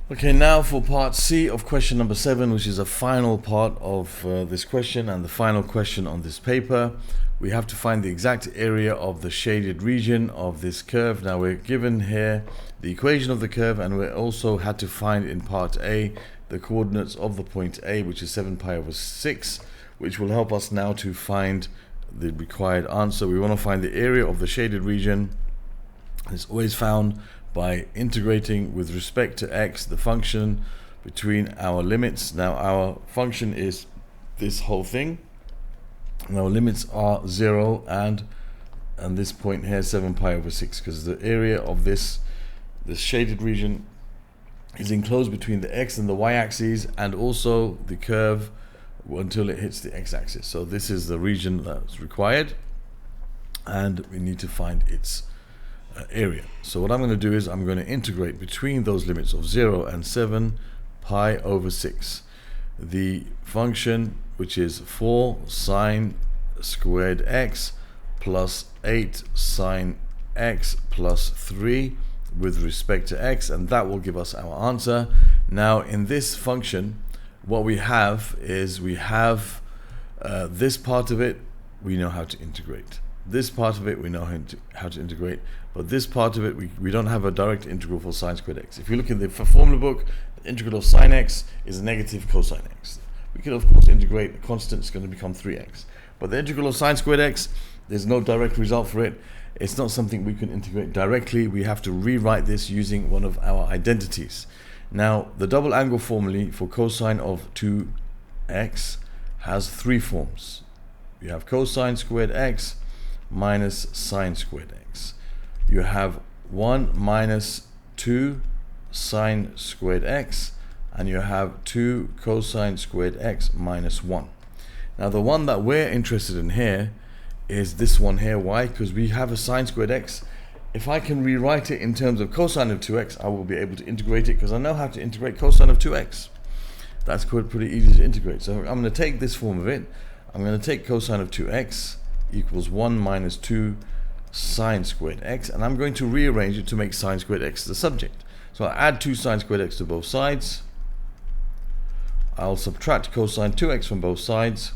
Okay, now for part C of question number 7, which is a final part of this question and the final question on this paper. We have to find the exact area of the shaded region of this curve. Now we're given here the equation of the curve, and we also had to find in part A the coordinates of the point A, which is 7 pi over 6, which will help us now to find the required answer. We want to find the area of the shaded region. It's always found by integrating with respect to x the function between our limits. Now our function is this whole thing, and our limits are 0 and this point here 7 pi over 6, because the area of this shaded region is enclosed between the x and the y-axis and also the curve until it hits the x-axis. So this is the region that's required, and we need to find its area. So what I'm going to do is I'm going to integrate between those limits of 0 and 7 pi over 6. The function, which is 4 sine squared x plus 8 sine x plus 3 with respect to x, and that will give us our answer. Now in this function, what we have is this part of it we know how to integrate. This part of it we know how to integrate, but this part of it we don't have a direct integral for sine squared x. If you look in the formula book, the integral of sine x is negative cosine x. We can of course integrate a constant, it's going to become 3x. But the integral of sine squared x, there's no direct result for it. It's not something we can integrate directly. We have to rewrite this using one of our identities. Now the double angle formula for cosine of 2x has 3 forms. You have cosine squared x minus sine squared x. You have 1 minus 2 sine squared x, and you have 2 cosine squared x minus 1. Now the one that we're interested in here is this one here. Why? Because we have a sine squared x. If I can rewrite it in terms of cosine of 2x, I will be able to integrate it, because I know how to integrate cosine of 2x. That's pretty easy to integrate. So I'm going to take this form of it. I'm going to take cosine of 2x equals 1 minus 2 sine squared x, and I'm going to rearrange it to make sine squared x the subject. So I'll add 2 sine squared x to both sides. I'll subtract cosine 2x from both sides,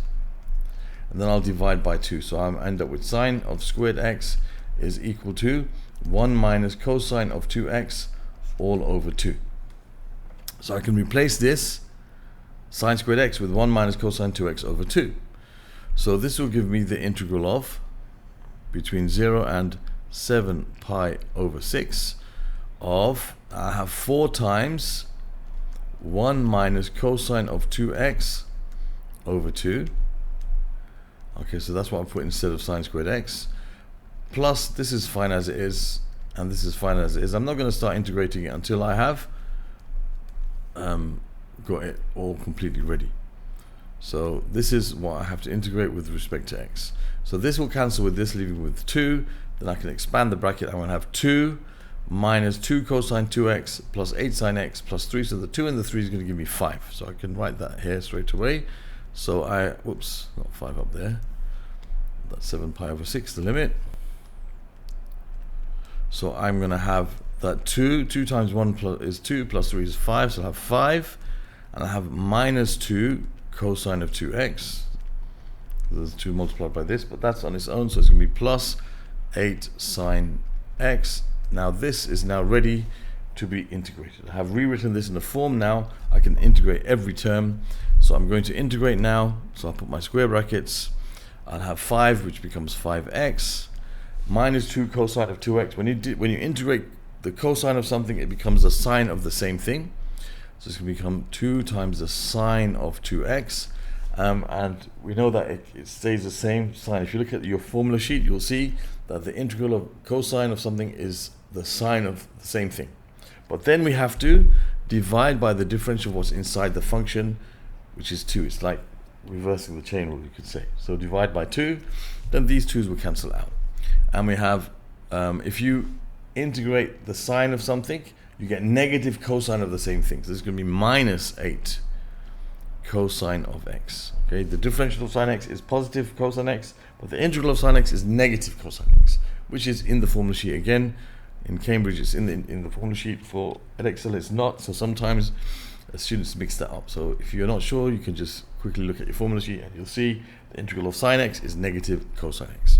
and then I'll divide by 2. So I'll end up with sine of squared x is equal to 1 minus cosine of 2x all over 2. So I can replace this sine squared x with 1 minus cosine 2x over 2. So this will give me the integral of between 0 and 7 pi over 6 of, I have 4 times 1 minus cosine of 2x over 2. Okay, so that's what I put instead of sine squared x. Plus, this is fine as it is, and this is fine as it is. I'm not going to start integrating it until I have got it all completely ready. So this is what I have to integrate with respect to x. So this will cancel with this, leaving with 2. Then I can expand the bracket. I'm going to have 2 minus 2 cosine 2x plus 8 sine x plus 3. So the 2 and the 3 is going to give me 5. So I can write that here straight away. So whoops, not 5 up there. That's 7 pi over 6, the limit. So I'm going to have that 2 times 1 is 2 plus 3 is 5. So I have 5. And I have minus 2 cosine of 2x. There's 2 multiplied by this, but that's on its own, so it's going to be plus 8 sine x. Now this is now ready to be integrated. I have rewritten this in the form now. I can integrate every term. So I'm going to integrate now. So I'll put my square brackets. I'll have 5, which becomes 5x, minus 2 cosine of 2x. When you integrate the cosine of something, it becomes the sine of the same thing. So it's going to become 2 times the sine of 2x. And we know that it stays the same sign. If you look at your formula sheet, you'll see that the integral of cosine of something is the sine of the same thing. But then we have to divide by the differential of what's inside the function, which is 2. It's like reversing the chain rule, you could say. So divide by 2, then these 2's will cancel out. And we have, if you integrate the sine of something, you get negative cosine of the same thing. So this is going to be minus 8 cosine of x. Okay, the differential of sine x is positive cosine x, but the integral of sine x is negative cosine x, which is in the formula sheet again. In Cambridge, it's in the formula sheet. For Edexcel, it's not. So sometimes students mix that up. So if you're not sure, you can just quickly look at your formula sheet and you'll see the integral of sine x is negative cosine x.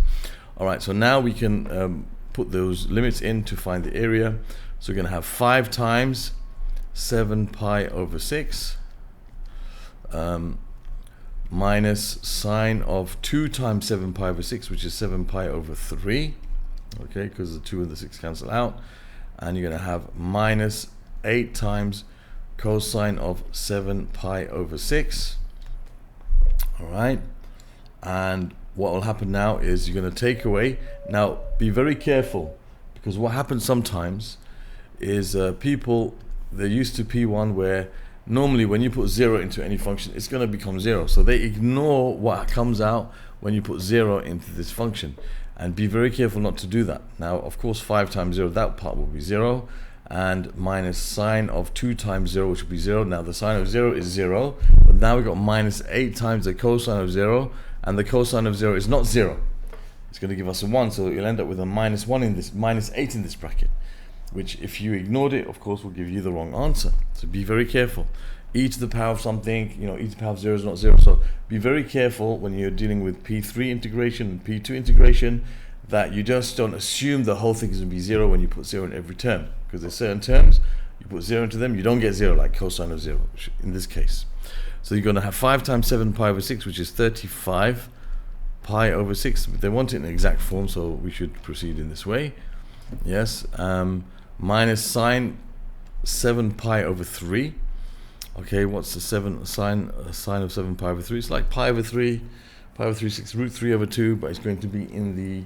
All right, so now we can put those limits in to find the area. So we're going to have 5 times 7 pi over 6 minus sine of 2 times 7 pi over 6, which is 7 pi over 3. Okay, because the 2 and the 6 cancel out. And you're going to have minus 8 times cosine of 7 pi over 6. All right, and what will happen now is you're going to take away. Now be very careful, because what happens sometimes is people, they're used to P1 where normally when you put 0 into any function, it's going to become 0. So they ignore what comes out when you put 0 into this function, and be very careful not to do that. Now of course 5 times 0, that part will be 0, and minus sine of 2 times 0, which will be 0. Now the sine of 0 is 0, but now we've got minus 8 times the cosine of 0, and the cosine of 0 is not 0. It's going to give us a 1, so you'll end up with a minus 1 in this, minus 8 in this bracket, which if you ignored it, of course, will give you the wrong answer. So be very careful. E to the power of something, you know, e to the power of 0 is not 0. So be very careful when you're dealing with P3 integration and P2 integration, that you just don't assume the whole thing is going to be 0 when you put 0 in every term. Because there's certain terms, you put 0 into them, you don't get 0, like cosine of 0, in this case. So you're going to have 5 times 7 pi over 6, which is 35 pi over 6. They want it in exact form, so we should proceed in this way. Yes, minus sine 7 pi over 3. Okay, what's the sine of 7 pi over 3? It's like pi over 3, 6 root 3 over 2, but it's going to be in the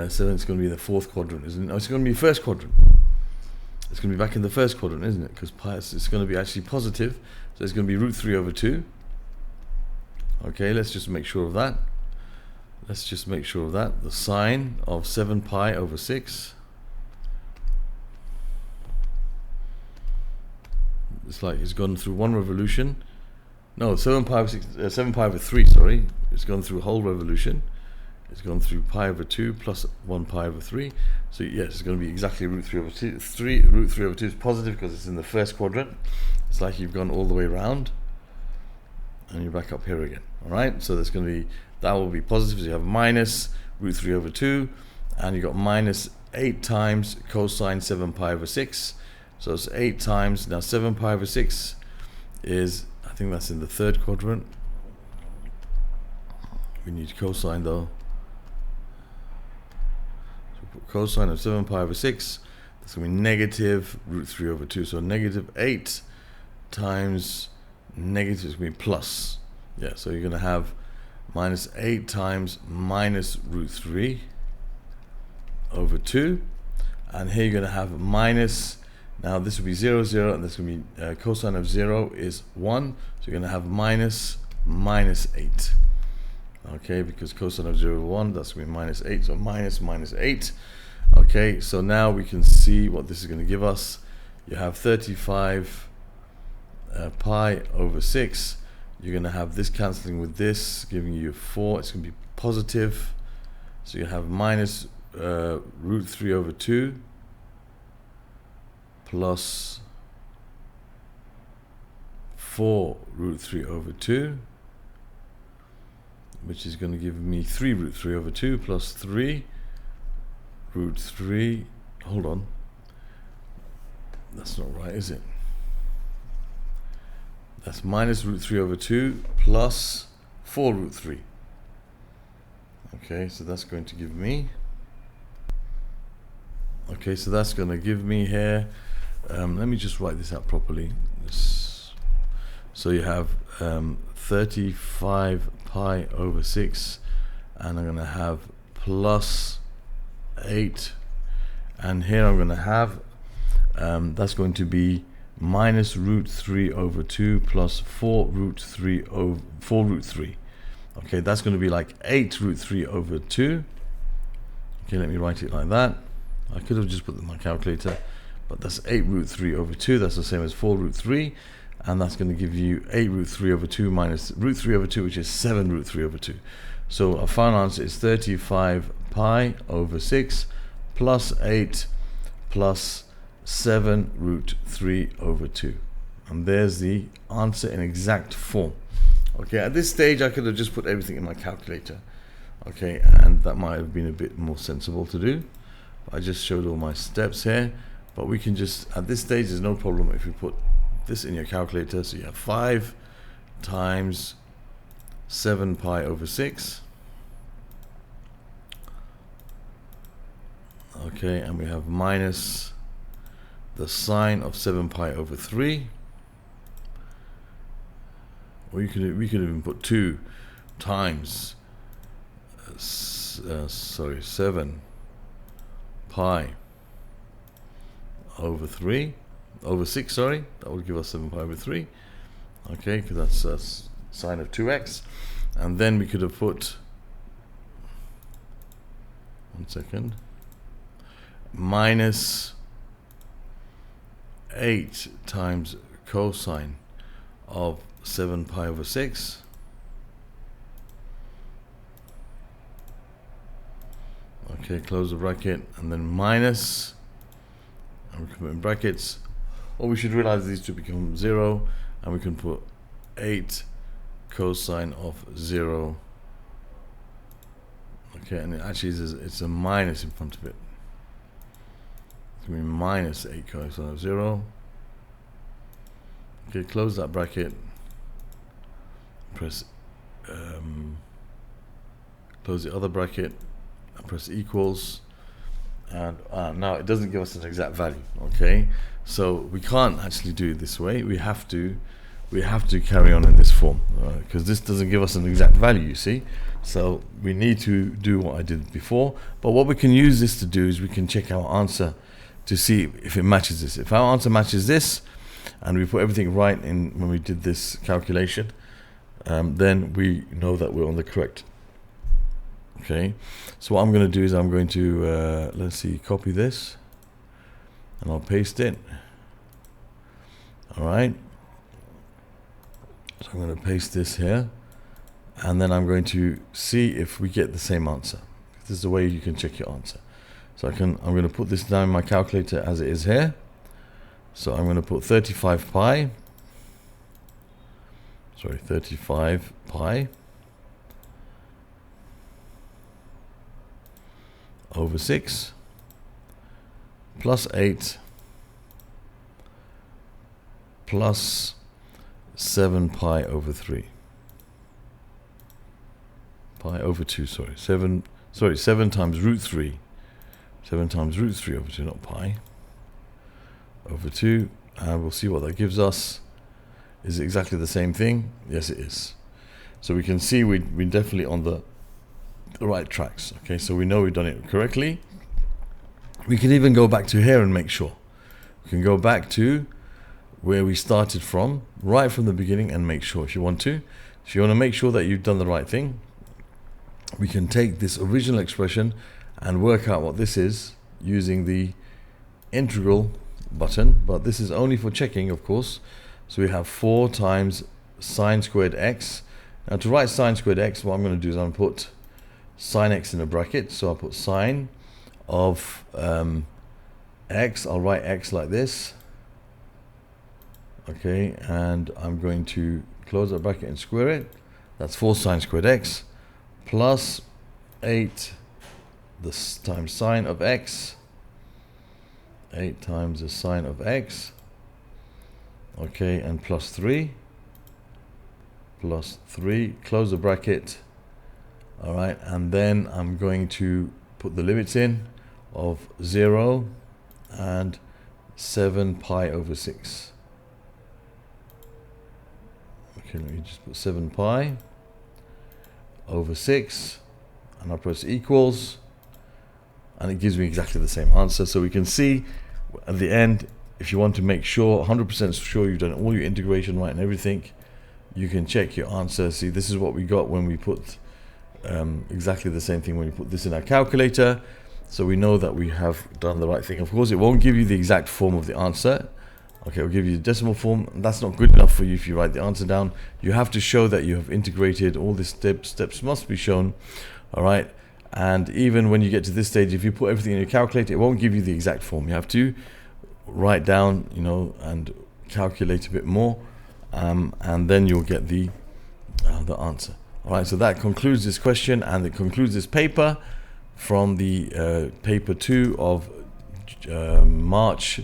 7, it's going to be the 4th quadrant, isn't it? No, it's going to be first quadrant. It's going to be back in the first quadrant, isn't it? Because pi, it's going to be actually positive, so it's going to be root 3 over 2. Okay, let's just make sure of that. Let's just make sure of that. The sine of 7 pi over 6. It's like it's gone through one revolution. No, 7 pi over 6, 7 pi over 3, sorry. It's gone through a whole revolution. It's gone through pi over 2 plus 1 pi over 3. So yes, it's going to be exactly root 3 over 2. Root 3 over 2 is positive because it's in the first quadrant. It's like you've gone all the way around and you're back up here again. All right, so there's going to be, that will be positive. So you have minus root 3 over 2, and you got minus 8 times cosine 7 pi over 6. So it's 8 times, now 7 pi over 6 is, I think that's in the 3rd quadrant. We need cosine though. So put cosine of 7 pi over 6, that's going to be negative root 3 over 2. So negative 8 times negative is going to be plus. Yeah, so you're going to have minus 8 times minus root 3 over 2. And here you're going to have minus, now this will be 0, 0, and this is going to be cosine of 0 is 1. So you're going to have minus 8. Okay, because cosine of 0 is 1, that's going to be minus 8. So minus 8. Okay, so now we can see what this is going to give us. You have 35 pi over 6. You're going to have this cancelling with this, giving you 4. It's going to be positive. So you have minus root 3 over 2 plus 4 root 3 over 2, which is going to give me 3 root 3 over 2 plus 3 root 3. Hold on. That's not right, is it? That's minus root 3 over 2 plus 4 root 3. Okay, so that's going to give me, okay, so that's going to give me here, let me just write this out properly. So you have 35 pi over 6, and I'm going to have plus 8, and here I'm going to have, that's going to be minus root 3 over 2 plus 4 root 3 over 4 root 3. Okay, that's going to be like 8 root 3 over 2. Okay, let me write it like that. I could have just put my calculator, but that's 8 root 3 over 2. That's the same as 4 root 3, and that's going to give you 8 root 3 over 2 minus root 3 over 2, which is 7 root 3 over 2. So our final answer is 35 pi over 6 plus 8 plus 7 root 3 over 2. And there's the answer in exact form. Okay, at this stage I could have just put everything in my calculator. Okay, and that might have been a bit more sensible to do. I just showed all my steps here, but we can just, at this stage, there's no problem if you put this in your calculator. So you have 5 times 7 pi over 6. Okay, and we have minus the sine of 7 pi over 3. Or we could even put 2 times 7 pi over 6, sorry, that would give us 7 pi over 3. Okay, because that's sine of 2x. And then we could have put, minus 8 times cosine of 7 pi over 6. Okay, close the bracket, and then minus, and we can put in brackets, or we should realize these two become 0, and we can put 8 cosine of 0. Okay, and it actually it's a minus in front of it. It's going to be minus 8 cosine of 0. Okay, close that bracket, press close the other bracket, and press equals, and now it doesn't give us an exact value. Okay, so we can't actually do it this way. We have to carry on in this form, because this doesn't give us an exact value, you see. So we need to do what I did before, but what we can use this to do is we can check our answer to see if it matches this. If our answer matches this, and we put everything right in when we did this calculation, then we know that we're on the correct. Okay, so what I'm going to do is I'm going to let's see, copy this, and I'll paste it. All right, so I'm going to paste this here, and then I'm going to see if we get the same answer. This is the way you can check your answer. So I'm going to put this down in my calculator as it is here. So I'm going to put 35 pi over 6 plus 8 plus 7 pi over 3. Pi over 2, sorry. 7 times root 3. 7 times root 3 over 2, not pi. Over 2, and we'll see what that gives us. Is it exactly the same thing? Yes, it is. So we can see we're definitely on the right tracks. Okay, so we know we've done it correctly. We can even go back to here and make sure. We can go back to where we started from, right from the beginning, and make sure if you want to. If you want to make sure that you've done the right thing, we can take this original expression and work out what this is using the integral button, but this is only for checking, of course. So we have 4 times sine squared x. Now to write sine squared x, what I'm going to do is I'm going to put sine x in a bracket. So I'll put sine of x. I'll write x like this. Okay, and I'm going to close that bracket and square it. That's 4 sine squared x plus 8 times sine of x. 8 times the sine of x. Okay, and plus 3. Close the bracket. All right, and then I'm going to put the limits in of 0 and 7 pi over 6. Okay, let me just put 7 pi over 6, and I'll press equals, and it gives me exactly the same answer. So we can see at the end, if you want to make sure, 100% sure you've done all your integration right and everything, you can check your answer. See, this is what we got when we put exactly the same thing when we put this in our calculator. So we know that we have done the right thing. Of course, it won't give you the exact form of the answer. Okay, it'll give you the decimal form. That's not good enough for you if you write the answer down. You have to show that you have integrated all the steps must be shown. All right, And even when you get to this stage, if you put everything in your calculator, it won't give you the exact form. You have to write down, and calculate a bit more, and then you'll get the answer. All right, so that concludes this question, and it concludes this paper from the paper 2 of March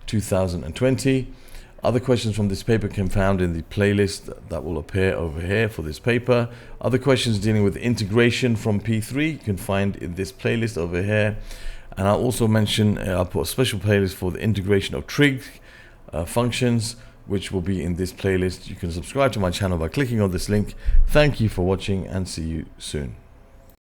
2020. Other questions from this paper can be found in the playlist that will appear over here for this paper. Other questions dealing with integration from P3 you can find in this playlist over here. And I'll also mention, I'll put a special playlist for the integration of trig functions, which will be in this playlist. You can subscribe to my channel by clicking on this link. Thank you for watching, and see you soon.